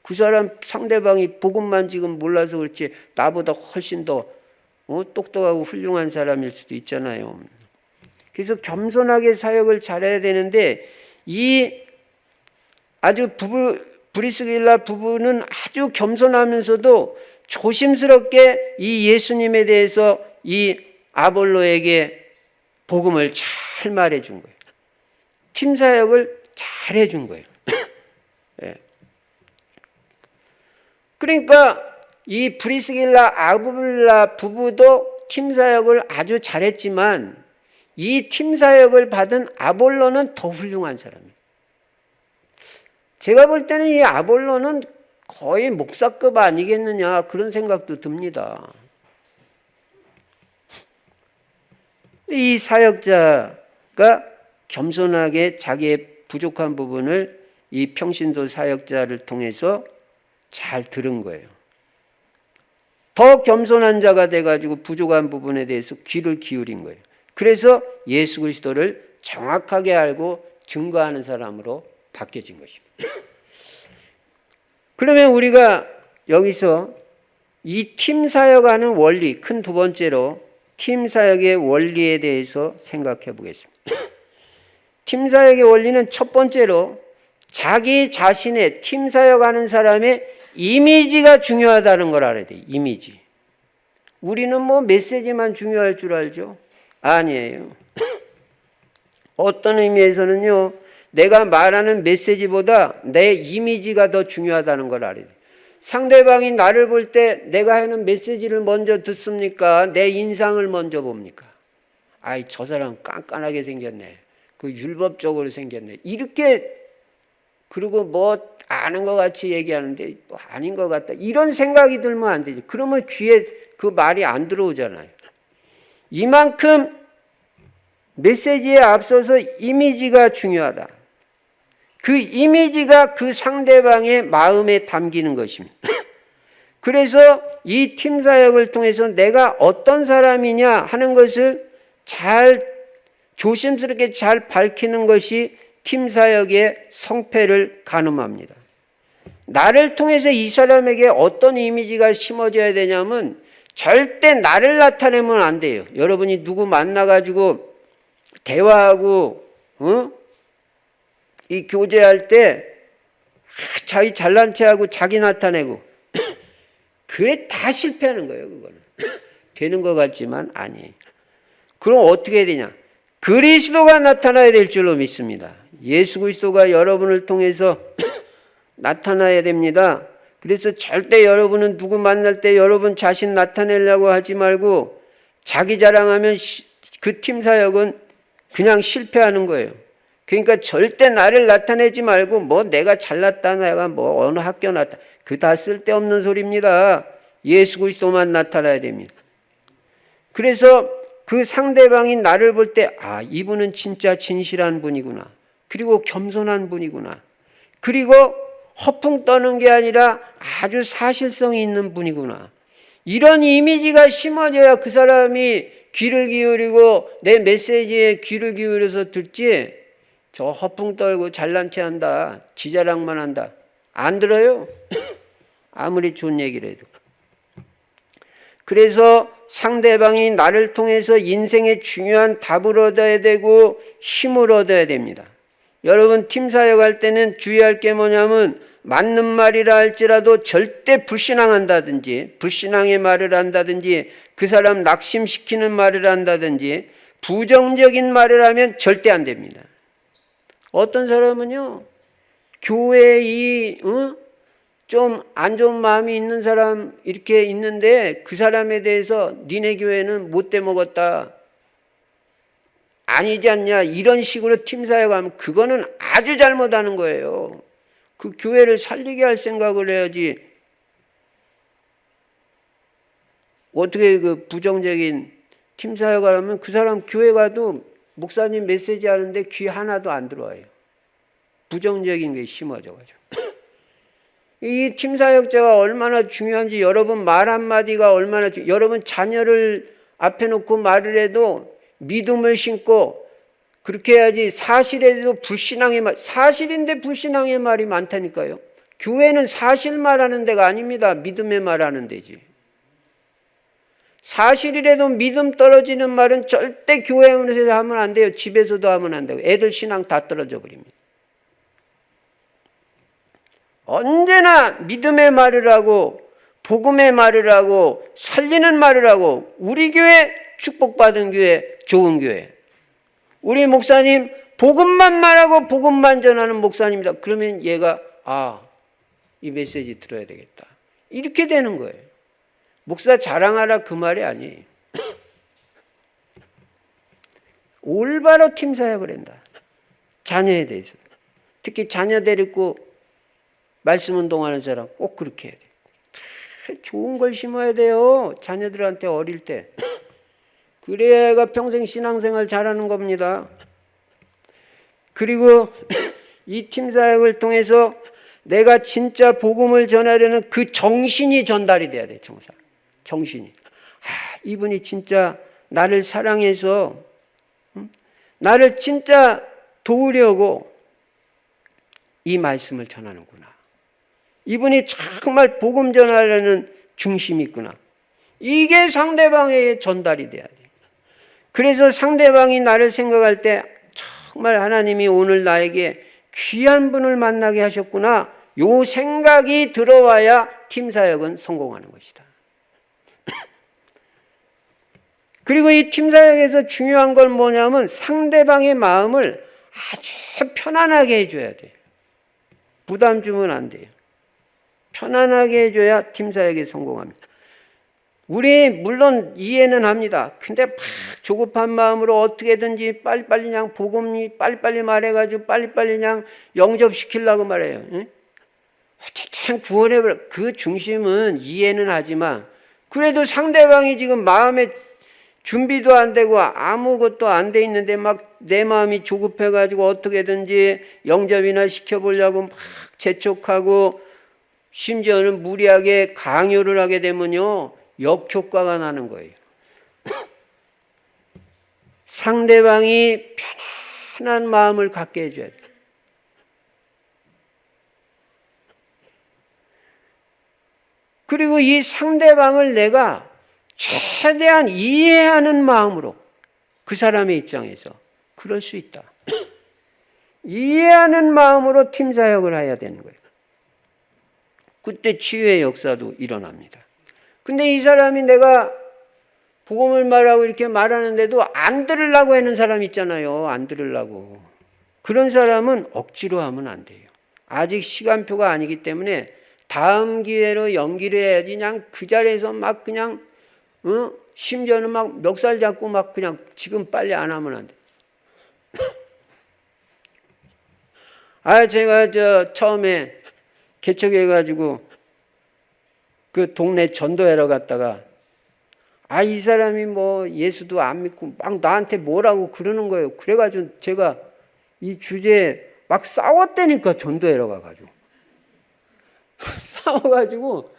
S1: 그 사람 상대방이 복음만 지금 몰라서 그렇지 나보다 훨씬 더 똑똑하고 훌륭한 사람일 수도 있잖아요. 그래서 겸손하게 사역을 잘해야 되는데 이 아주 브리스길라 부부는 아주 겸손하면서도 조심스럽게 이 예수님에 대해서 이 아볼로에게 복음을 잘 말해준 거예요. 팀사역을 잘 해준 거예요. 네. 그러니까 이 브리스길라 아굴라 부부도 팀사역을 아주 잘했지만 이 팀사역을 받은 아볼로는 더 훌륭한 사람이에요. 제가 볼 때는 이 아볼로는 거의 목사급 아니겠느냐 그런 생각도 듭니다. 이 사역자가 겸손하게 자기의 부족한 부분을 이 평신도 사역자를 통해서 잘 들은 거예요. 더 겸손한 자가 돼가지고 부족한 부분에 대해서 귀를 기울인 거예요. 그래서 예수 그리스도를 정확하게 알고 증거하는 사람으로 바뀌어진 것입니다. 그러면 우리가 여기서 이 팀 사역하는 원리, 큰 두 번째로 팀 사역의 원리에 대해서 생각해 보겠습니다. 팀 사역의 원리는 첫 번째로 자기 자신의 팀 사역하는 사람의 이미지가 중요하다는 걸 알아야 돼요. 이미지. 우리는 뭐 메시지만 중요할 줄 알죠? 아니에요. 어떤 의미에서는요, 내가 말하는 메시지보다 내 이미지가 더 중요하다는 걸 알아야 돼요. 상대방이 나를 볼 때 내가 하는 메시지를 먼저 듣습니까? 내 인상을 먼저 봅니까? 아이, 저 사람 깐깐하게 생겼네. 그 율법적으로 생겼네. 이렇게, 그리고 뭐 아는 것 같이 얘기하는데 뭐 아닌 것 같다. 이런 생각이 들면 안 되지. 그러면 귀에 그 말이 안 들어오잖아요. 이만큼 메시지에 앞서서 이미지가 중요하다. 그 이미지가 그 상대방의 마음에 담기는 것입니다. 그래서 이 팀 사역을 통해서 내가 어떤 사람이냐 하는 것을 잘 조심스럽게 잘 밝히는 것이 팀 사역의 성패를 가늠합니다. 나를 통해서 이 사람에게 어떤 이미지가 심어져야 되냐면 절대 나를 나타내면 안 돼요. 여러분이 누구 만나가지고 대화하고 이 교제할 때 자기 잘난 체하고 자기 나타내고 그래 다 실패하는 거예요. 그거는 되는 것 같지만 아니에요. 그럼 어떻게 해야 되냐? 그리스도가 나타나야 될 줄로 믿습니다. 예수 그리스도가 여러분을 통해서 나타나야 됩니다. 그래서 절대 여러분은 누구 만날 때 여러분 자신 나타내려고 하지 말고 자기 자랑하면 그 팀 사역은 그냥 실패하는 거예요. 그러니까 절대 나를 나타내지 말고 뭐 내가 잘났다, 내가 뭐 어느 학교 나왔다. 그 다 쓸데없는 소리입니다. 예수 그리스도만 나타나야 됩니다. 그래서 그 상대방이 나를 볼 때 아, 이분은 진짜 진실한 분이구나. 그리고 겸손한 분이구나. 그리고 허풍 떠는 게 아니라 아주 사실성이 있는 분이구나. 이런 이미지가 심어져야 그 사람이 귀를 기울이고 내 메시지에 귀를 기울여서 듣지 저 허풍 떨고 잘난 체 한다. 지 자랑만 한다. 안 들어요. 아무리 좋은 얘기를 해도. 그래서 상대방이 나를 통해서 인생의 중요한 답을 얻어야 되고 힘을 얻어야 됩니다. 여러분 팀 사역할 때는 주의할 게 뭐냐면 맞는 말이라 할지라도 절대 불신앙한다든지 불신앙의 말을 한다든지 그 사람 낙심시키는 말을 한다든지 부정적인 말을 하면 절대 안 됩니다. 어떤 사람은요 교회에 좀 안 좋은 마음이 있는 사람 이렇게 있는데 그 사람에 대해서 니네 교회는 못돼 먹었다. 아니지 않냐 이런 식으로 팀 사역하면 그거는 아주 잘못하는 거예요. 그 교회를 살리게 할 생각을 해야지. 어떻게 그 부정적인 팀 사역을 하면 그 사람 교회 가도 목사님 메시지 하는데 귀 하나도 안 들어와요. 부정적인 게 심어져가지고. 이 팀 사역자가 얼마나 중요한지 여러분 말 한마디가 얼마나 여러분 자녀를 앞에 놓고 말을 해도 믿음을 심고 그렇게 해야지. 사실에도 불신앙의 말, 사실인데 불신앙의 말이 많다니까요. 교회는 사실 말하는 데가 아닙니다. 믿음의 말하는 데지. 사실이라도 믿음 떨어지는 말은 절대 교회에서 하면 안 돼요. 집에서도 하면 안 되고 애들 신앙 다 떨어져 버립니다. 언제나 믿음의 말을 하고 복음의 말을 하고 살리는 말을 하고 우리 교회 축복받은 교회 좋은 교회 우리 목사님 복음만 말하고 복음만 전하는 목사님이다. 그러면 얘가 이 메시지 들어야 되겠다. 이렇게 되는 거예요. 목사 자랑하라 그 말이 아니에요. 올바로 팀 사역을 한다. 자녀에 대해서. 특히 자녀 데리고 말씀 운동하는 사람 꼭 그렇게 해야 돼요. 좋은 걸 심어야 돼요. 자녀들한테 어릴 때. 그래야 애가 평생 신앙생활 잘하는 겁니다. 그리고 이 팀 사역을 통해서 내가 진짜 복음을 전하려는 그 정신이 전달이 돼야 돼. 정신이. 이분이 진짜 나를 사랑해서 나를 진짜 도우려고 이 말씀을 전하는구나. 이분이 정말 복음 전하려는 중심이 있구나. 이게 상대방에게 전달이 돼야 돼. 그래서 상대방이 나를 생각할 때 정말 하나님이 오늘 나에게 귀한 분을 만나게 하셨구나. 요 생각이 들어와야 팀 사역은 성공하는 것이다. 그리고 이 팀 사역에서 중요한 건 뭐냐면 상대방의 마음을 아주 편안하게 해줘야 돼요. 부담 주면 안 돼요. 편안하게 해줘야 팀 사역에 성공합니다. 우리 물론 이해는 합니다. 근데 막 조급한 마음으로 어떻게든지 빨리빨리 그냥 복음이 빨리빨리 말해가지고 빨리빨리 그냥 영접시키려고 말해요. 응? 어쨌든 구원해버려. 그 중심은 이해는 하지만 그래도 상대방이 지금 마음에 준비도 안 되고 아무것도 안 돼 있는데 막 내 마음이 조급해가지고 어떻게든지 영접이나 시켜보려고 막 재촉하고 심지어는 무리하게 강요를 하게 되면요 역효과가 나는 거예요. 상대방이 편안한 마음을 갖게 해줘야 돼요. 그리고 이 상대방을 내가 최대한 이해하는 마음으로 그 사람의 입장에서 그럴 수 있다. 이해하는 마음으로 팀 사역을 해야 되는 거예요. 그때 치유의 역사도 일어납니다. 근데 이 사람이 내가 복음을 말하고 이렇게 말하는데도 안 들으려고 하는 사람 있잖아요. 안 들으려고. 그런 사람은 억지로 하면 안 돼요. 아직 시간표가 아니기 때문에 다음 기회로 연기를 해야지 그냥 그 자리에서 막 그냥 심지어는 막 멱살 잡고 막 그냥 지금 빨리 안 하면 안 돼. 제가 처음에 개척해가지고 그 동네 전도하러 갔다가 이 사람이 뭐 예수도 안 믿고 막 나한테 뭐라고 그러는 거예요. 그래가지고 제가 이 주제에 막 싸웠다니까 전도하러 가가지고 싸워가지고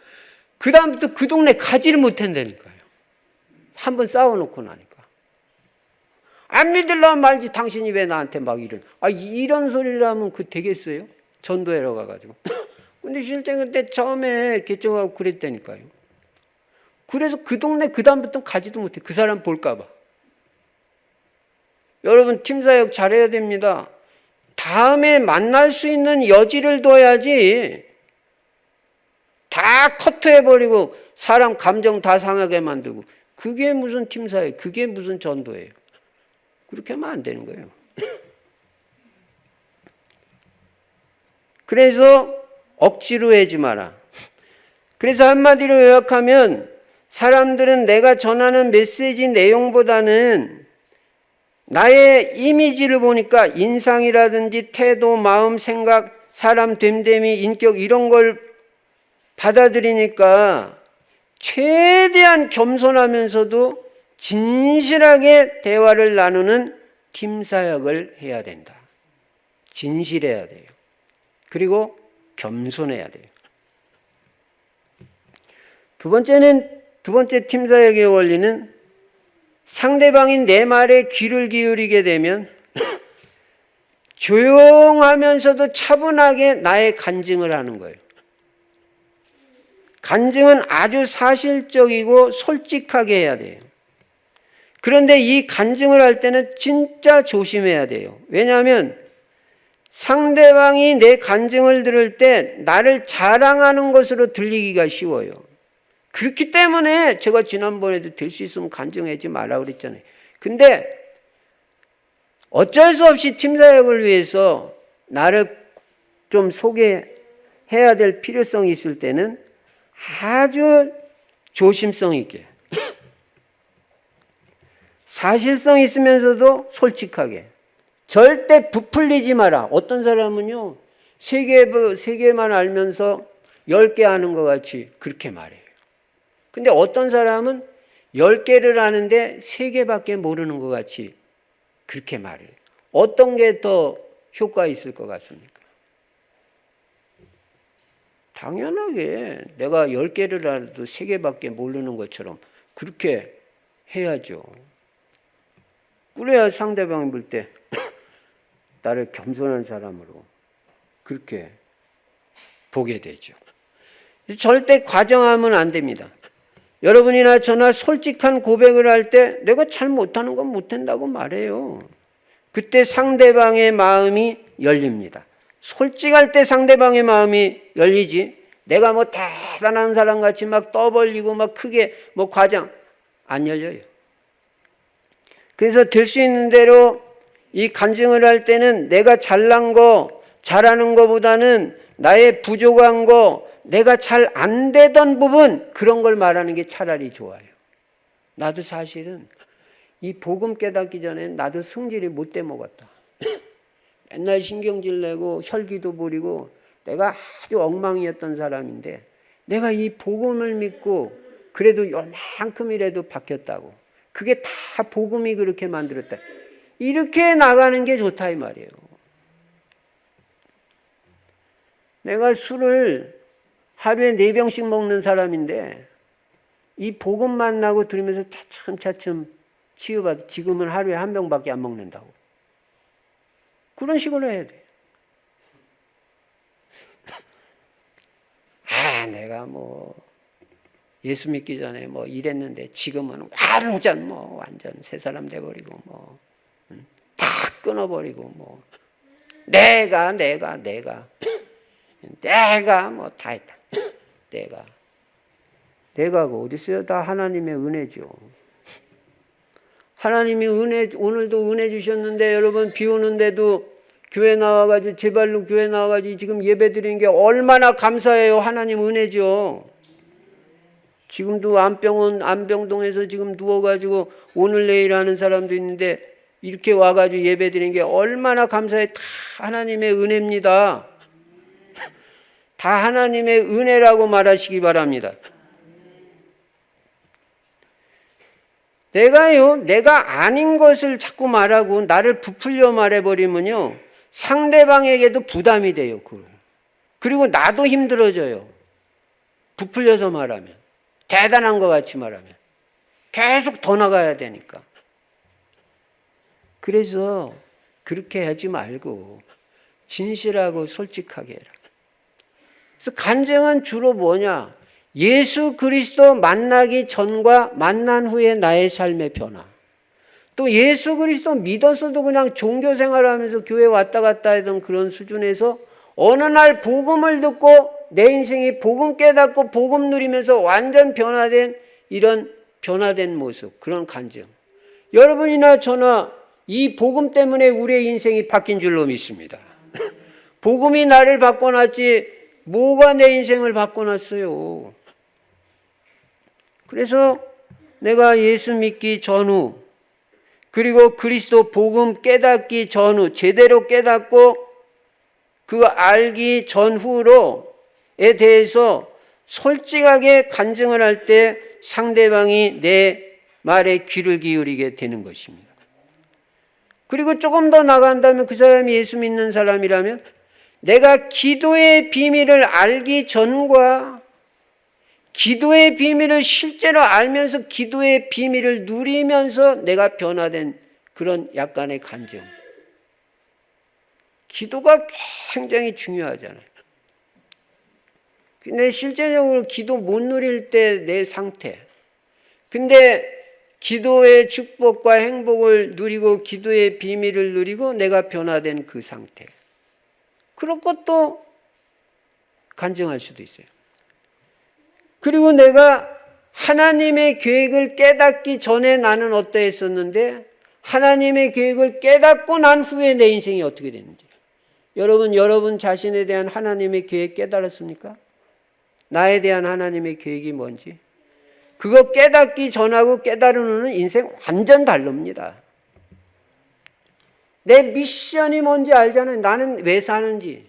S1: 그 다음부터 그 동네 가지를 못한다니까요. 한번 싸워놓고 나니까 안 믿으려면 말지 당신이 왜 나한테 막 이런 소리를 하면 그 되겠어요? 전도하러 가가지고 근데 실제 그때 처음에 개척하고 그랬다니까요. 그래서 그 동네 그 다음부터 가지도 못해. 그 사람 볼까 봐. 여러분 팀사역 잘해야 됩니다. 다음에 만날 수 있는 여지를 둬야지 다 커트해버리고 사람 감정 다 상하게 만들고 그게 무슨 팀사역, 그게 무슨 전도예요. 그렇게 하면 안 되는 거예요. 그래서 억지로 하지 마라. 그래서 한마디로 요약하면 사람들은 내가 전하는 메시지 내용보다는 나의 이미지를 보니까 인상이라든지 태도, 마음, 생각, 사람 됨됨이, 인격 이런 걸 받아들이니까 최대한 겸손하면서도 진실하게 대화를 나누는 팀 사역을 해야 된다. 진실해야 돼요. 그리고 겸손해야 돼요. 두 번째 팀 사역의 원리는 상대방이 내 말에 귀를 기울이게 되면 조용하면서도 차분하게 나의 간증을 하는 거예요. 간증은 아주 사실적이고 솔직하게 해야 돼요. 그런데 이 간증을 할 때는 진짜 조심해야 돼요. 왜냐하면 상대방이 내 간증을 들을 때 나를 자랑하는 것으로 들리기가 쉬워요. 그렇기 때문에 제가 지난번에도 될 수 있으면 간증하지 말라고 그랬잖아요. 근데 어쩔 수 없이 팀사역을 위해서 나를 좀 소개해야 될 필요성이 있을 때는 아주 조심성 있게 사실성 있으면서도 솔직하게 절대 부풀리지 마라. 어떤 사람은요 3개만 알면서 10개 아는 것 같이 그렇게 말해요. 근데 어떤 사람은 10개를 아는데 3개밖에 모르는 것 같이 그렇게 말해요. 어떤 게 더 효과 있을 것 같습니까? 당연하게 내가 10개를 알아도 3개밖에 모르는 것처럼 그렇게 해야죠. 그래야 상대방이 볼 때 나를 겸손한 사람으로 그렇게 보게 되죠. 절대 과정하면 안 됩니다. 여러분이나 저나 솔직한 고백을 할 때 내가 잘 못하는 건 못한다고 말해요. 그때 상대방의 마음이 열립니다. 솔직할 때 상대방의 마음이 열리지, 내가 뭐 대단한 사람 같이 막 떠벌리고 막 크게 뭐 과장 안 열려요. 그래서 될 수 있는 대로 이 간증을 할 때는 내가 잘난 거, 잘하는 거보다는 나의 부족한 거, 내가 잘 안 되던 부분, 그런 걸 말하는 게 차라리 좋아요. 나도 사실은 이 복음 깨닫기 전에 나도 성질이 못돼 먹었다. 맨날 신경질 내고 혈기도 부리고 내가 아주 엉망이었던 사람인데 내가 이 복음을 믿고 그래도 요만큼이라도 바뀌었다고. 그게 다 복음이 그렇게 만들었다. 이렇게 나가는 게 좋다 이 말이에요. 내가 술을 하루에 4병씩 먹는 사람인데 이 복음 만나고 들으면서 차츰차츰 치유받아 지금은 하루에 1병밖에 안 먹는다고. 그런 식으로 해야 돼. 내가 뭐 예수 믿기 전에 뭐 이랬는데 지금은 완전 새 사람 돼버리고 뭐 다 끊어버리고 뭐 내가 뭐 다 했다. 내가가 어디 있어요? 다 하나님의 은혜죠. 하나님이 오늘도 은혜 주셨는데 여러분 비 오는데도 교회 나와가지고 제발로 교회 나와가지고 지금 예배 드리는 게 얼마나 감사해요. 하나님 은혜죠. 지금도 안병동에서 지금 누워가지고 오늘 내일 하는 사람도 있는데 이렇게 와가지고 예배 드리는 게 얼마나 감사해. 다 하나님의 은혜입니다. 다 하나님의 은혜라고 말하시기 바랍니다. 내가 아닌 것을 자꾸 말하고 나를 부풀려 말해버리면요, 상대방에게도 부담이 돼요. 그리고 나도 힘들어져요. 부풀려서 말하면. 대단한 것 같이 말하면. 계속 더 나가야 되니까. 그래서 그렇게 하지 말고 진실하고 솔직하게 해라. 그래서 간증은 주로 뭐냐? 예수 그리스도 만나기 전과 만난 후에 나의 삶의 변화. 또 예수 그리스도 믿었어도 그냥 종교 생활하면서 교회 왔다 갔다 하던 그런 수준에서 어느 날 복음을 듣고 내 인생이 복음 깨닫고 복음 누리면서 완전 변화된 이런 변화된 모습, 그런 간증. 여러분이나 저나 이 복음 때문에 우리의 인생이 바뀐 줄로 믿습니다. 복음이 나를 바꿔놨지 뭐가 내 인생을 바꿔놨어요. 그래서 내가 예수 믿기 전후 그리고 그리스도 복음 깨닫기 전후 제대로 깨닫고 그 알기 전후로에 대해서 솔직하게 간증을 할 때 상대방이 내 말에 귀를 기울이게 되는 것입니다. 그리고 조금 더 나간다면 그 사람이 예수 믿는 사람이라면 내가 기도의 비밀을 알기 전과 기도의 비밀을 실제로 알면서 기도의 비밀을 누리면서 내가 변화된 그런 약간의 간증. 기도가 굉장히 중요하잖아요. 근데 실제적으로 기도 못 누릴 때 내 상태. 근데 기도의 축복과 행복을 누리고 기도의 비밀을 누리고 내가 변화된 그 상태. 그런 것도 간증할 수도 있어요. 그리고 내가 하나님의 계획을 깨닫기 전에 나는 어떠했었는데 하나님의 계획을 깨닫고 난 후에 내 인생이 어떻게 됐는지. 여러분 자신에 대한 하나님의 계획 깨달았습니까? 나에 대한 하나님의 계획이 뭔지. 그거 깨닫기 전하고 깨달은 후는 인생 완전 다릅니다. 내 미션이 뭔지 알잖아요. 나는 왜 사는지.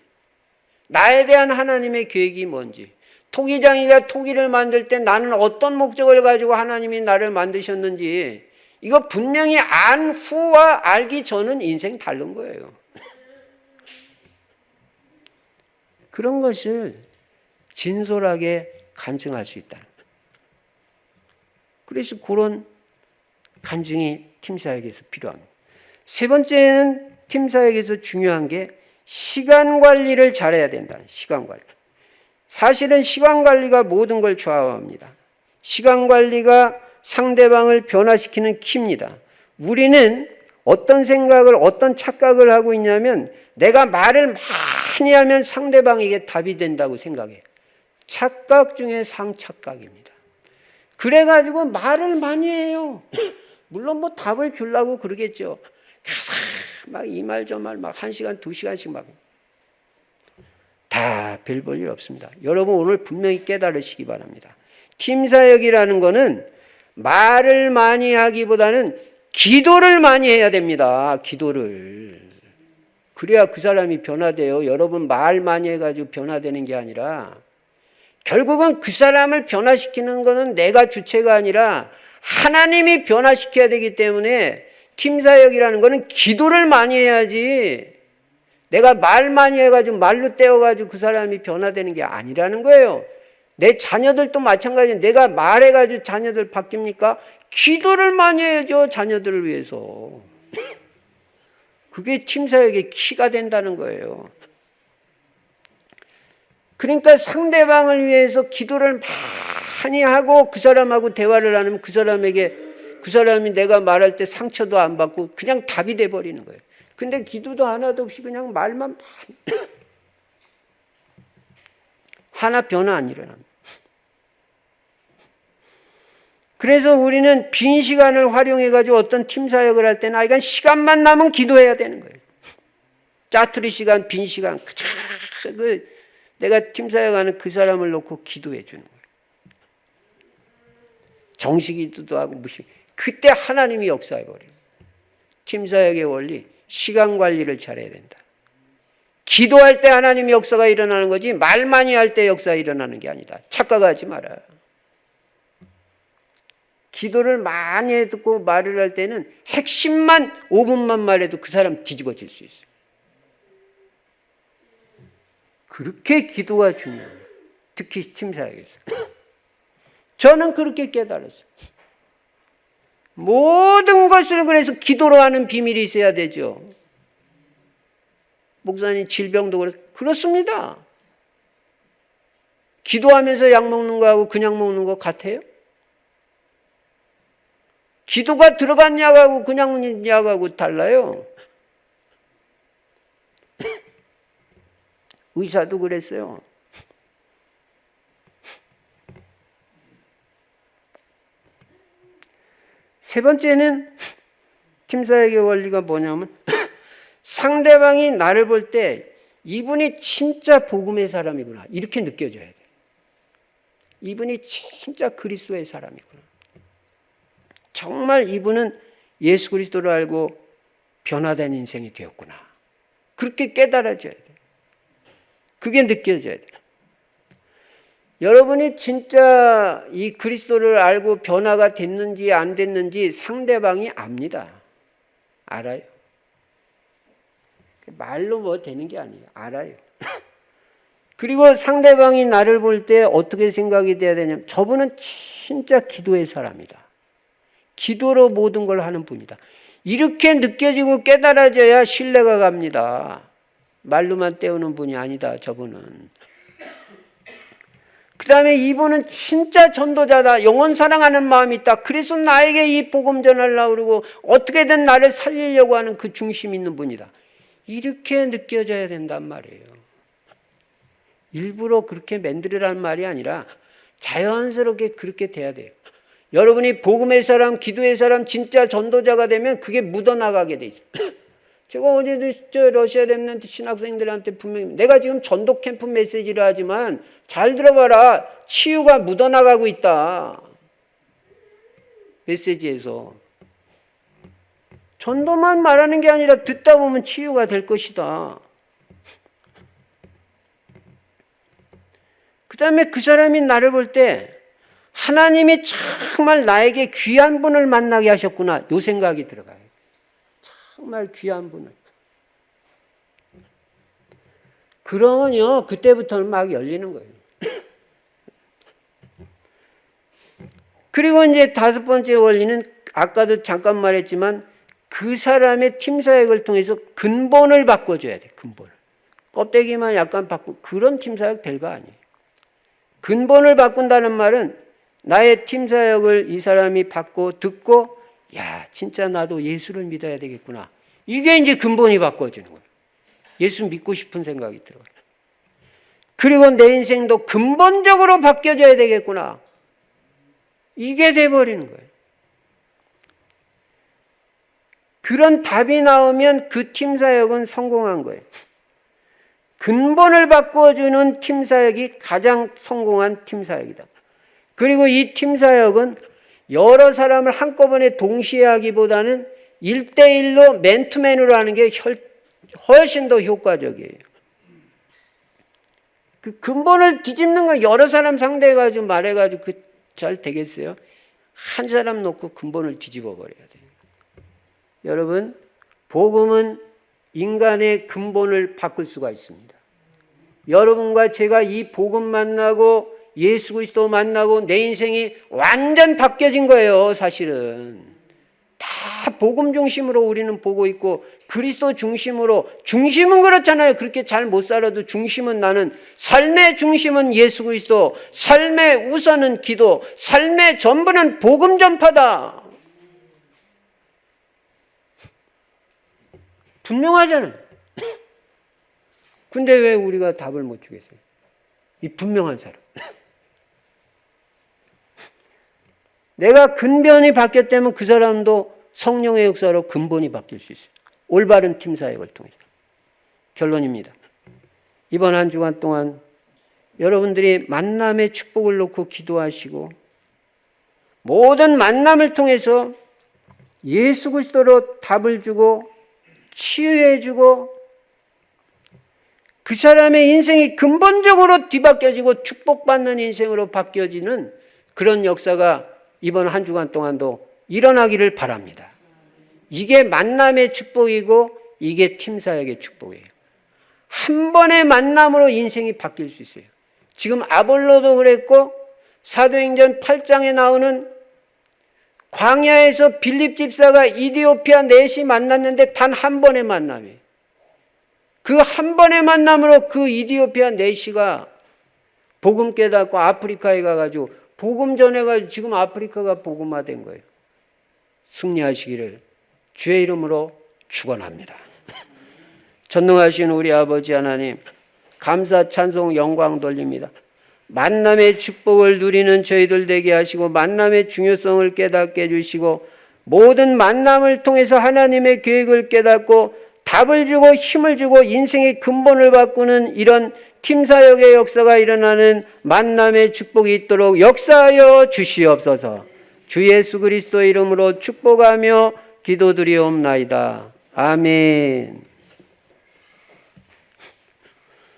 S1: 나에 대한 하나님의 계획이 뭔지. 토기장이가 토기를 만들 때 나는 어떤 목적을 가지고 하나님이 나를 만드셨는지 이거 분명히 안 후와 알기 전은 인생 다른 거예요. 그런 것을 진솔하게 간증할 수 있다. 그래서 그런 간증이 팀사역에서 필요합니다. 세 번째는 팀사역에서 중요한 게 시간 관리를 잘해야 된다. 시간 관리. 사실은 시간 관리가 모든 걸 좌우합니다. 시간 관리가 상대방을 변화시키는 키입니다. 우리는 어떤 생각을, 어떤 착각을 하고 있냐면 내가 말을 많이 하면 상대방에게 답이 된다고 생각해요. 착각 중에 상착각입니다. 그래가지고 말을 많이 해요. 물론 뭐 답을 주려고 그러겠죠. 막 이 말 저 말 막 1시간, 2시간씩 막. 다 별 볼 일 없습니다. 여러분 오늘 분명히 깨달으시기 바랍니다. 팀사역이라는 거는 말을 많이 하기보다는 기도를 많이 해야 됩니다. 기도를. 그래야 그 사람이 변화돼요. 여러분 말 많이 해가지고 변화되는 게 아니라 결국은 그 사람을 변화시키는 것은 내가 주체가 아니라 하나님이 변화시켜야 되기 때문에 팀사역이라는 것은 기도를 많이 해야지 내가 말 많이 해가지고 말로 떼어가지고 그 사람이 변화되는 게 아니라는 거예요. 내 자녀들도 마찬가지예요. 내가 말해가지고 자녀들 바뀝니까? 기도를 많이 해야죠. 자녀들을 위해서. 그게 팀사역의 키가 된다는 거예요. 그러니까 상대방을 위해서 기도를 많이 하고 그 사람하고 대화를 하면 그 사람이 내가 말할 때 상처도 안 받고 그냥 답이 돼버리는 거예요. 근데 기도도 하나도 없이 그냥 말만 하나 변화 안 일어납니다. 그래서 우리는 빈 시간을 활용해가지고 어떤 팀 사역을 할 때는 이건 시간만 남으면 기도해야 되는 거예요. 짜투리 시간, 빈 시간, 내가 팀 사역하는 그 사람을 놓고 기도해 주는 거예요. 정식기도도 하고 무식. 그때 하나님이 역사해 버려요. 팀 사역의 원리, 시간 관리를 잘해야 된다. 기도할 때 하나님의 역사가 일어나는 거지 말 많이 할 때 역사가 일어나는 게 아니다. 착각하지 마라. 기도를 많이 듣고 말을 할 때는 핵심만 5분만 말해도 그 사람 뒤집어질 수 있어요. 그렇게 기도가 중요합니다. 특히 팀 사역에서. 저는 그렇게 깨달았어요. 모든 것을 그래서 기도로 하는 비밀이 있어야 되죠. 목사님 질병도 그렇습니다. 기도하면서 약 먹는 거하고 그냥 먹는 거 같아요? 기도가 들어간 약하고 그냥 약하고 달라요. 의사도 그랬어요. 세 번째는 팀사역의 원리가 뭐냐면 상대방이 나를 볼 때 이분이 진짜 복음의 사람이구나 이렇게 느껴져야 돼. 이분이 진짜 그리스도의 사람이구나. 정말 이분은 예수 그리스도를 알고 변화된 인생이 되었구나. 그렇게 깨달아져야 돼. 그게 느껴져야 돼. 여러분이 진짜 이 그리스도를 알고 변화가 됐는지 안 됐는지 상대방이 압니다. 알아요. 말로 뭐 되는 게 아니에요. 알아요. 그리고 상대방이 나를 볼 때 어떻게 생각이 돼야 되냐면 저분은 진짜 기도의 사람이다. 기도로 모든 걸 하는 분이다. 이렇게 느껴지고 깨달아져야 신뢰가 갑니다. 말로만 때우는 분이 아니다. 저분은. 그 다음에 이분은 진짜 전도자다. 영혼 사랑하는 마음이 있다. 그래서 나에게 이 복음 전하려고 그러고 어떻게든 나를 살리려고 하는 그 중심 있는 분이다. 이렇게 느껴져야 된단 말이에요. 일부러 그렇게 만들으라는 말이 아니라 자연스럽게 그렇게 돼야 돼요. 여러분이 복음의 사람, 기도의 사람, 진짜 전도자가 되면 그게 묻어나가게 되죠. 제가 어제도 러시아 랩런트 신학생들한테 분명히 내가 지금 전도 캠프 메시지를 하지만 잘 들어봐라. 치유가 묻어나가고 있다. 메시지에서. 전도만 말하는 게 아니라 듣다 보면 치유가 될 것이다. 그 다음에 그 사람이 나를 볼 때 하나님이 정말 나에게 귀한 분을 만나게 하셨구나. 요 생각이 들어가요. 정말 귀한 분을. 그러면요, 그때부터는 막 열리는 거예요. 그리고 이제 다섯 번째 원리는 아까도 잠깐 말했지만 그 사람의 팀 사역을 통해서 근본을 바꿔줘야 돼. 근본을. 껍데기만 약간 그런 팀 사역 별거 아니에요. 근본을 바꾼다는 말은 나의 팀 사역을 이 사람이 받고 듣고 야 진짜 나도 예수를 믿어야 되겠구나. 이게 이제 근본이 바꿔지는 거예요. 예수 믿고 싶은 생각이 들어요. 그리고 내 인생도 근본적으로 바뀌어져야 되겠구나. 이게 돼버리는 거예요. 그런 답이 나오면 그 팀 사역은 성공한 거예요. 근본을 바꿔주는 팀 사역이 가장 성공한 팀 사역이다. 그리고 이 팀 사역은 여러 사람을 한꺼번에 동시에 하기보다는 1대1로 맨투맨으로 하는 게 훨씬 더 효과적이에요. 그 근본을 뒤집는 건 여러 사람 상대해가지고 말해가지고 잘 되겠어요? 한 사람 놓고 근본을 뒤집어 버려야 돼요. 여러분, 복음은 인간의 근본을 바꿀 수가 있습니다. 여러분과 제가 이 복음 만나고 예수 그리스도 만나고 내 인생이 완전 바뀌어진 거예요. 사실은 다 복음 중심으로 우리는 보고 있고 그리스도 중심으로, 중심은 그렇잖아요. 그렇게 잘 못 살아도 중심은, 나는 삶의 중심은 예수 그리스도, 삶의 우선은 기도, 삶의 전부는 복음 전파다. 분명하잖아요. 근데 왜 우리가 답을 못 주겠어요? 이 분명한 사람. 내가 근본이 바뀌었다면 그 사람도 성령의 역사로 근본이 바뀔 수 있어요. 올바른 팀 사역을 통해서. 결론입니다. 이번 한 주간 동안 여러분들이 만남의 축복을 놓고 기도하시고 모든 만남을 통해서 예수 그리스도로 답을 주고 치유해 주고 그 사람의 인생이 근본적으로 뒤바뀌어지고 축복받는 인생으로 바뀌어지는 그런 역사가 이번 한 주간 동안도 일어나기를 바랍니다. 이게 만남의 축복이고 이게 팀 사역의 축복이에요. 한 번의 만남으로 인생이 바뀔 수 있어요. 지금 아볼로도 그랬고 사도행전 8장에 나오는 광야에서 빌립 집사가 이디오피아 넷이 만났는데 단 한 번의 만남이에요. 그 한 번의 만남으로 그 이디오피아 넷이가 복음 깨닫고 아프리카에 가가지고 복음 전해가지고 지금 아프리카가 복음화된 거예요. 승리하시기를 주의 이름으로 축원합니다. 전능하신 우리 아버지 하나님, 감사 찬송 영광 돌립니다. 만남의 축복을 누리는 저희들 되게 하시고 만남의 중요성을 깨닫게 해주시고 모든 만남을 통해서 하나님의 계획을 깨닫고 답을 주고 힘을 주고 인생의 근본을 바꾸는 이런 팀사역의 역사가 일어나는 만남의 축복이 있도록 역사하여 주시옵소서. 주 예수 그리스도의 이름으로 축복하며 기도드리옵나이다. 아멘.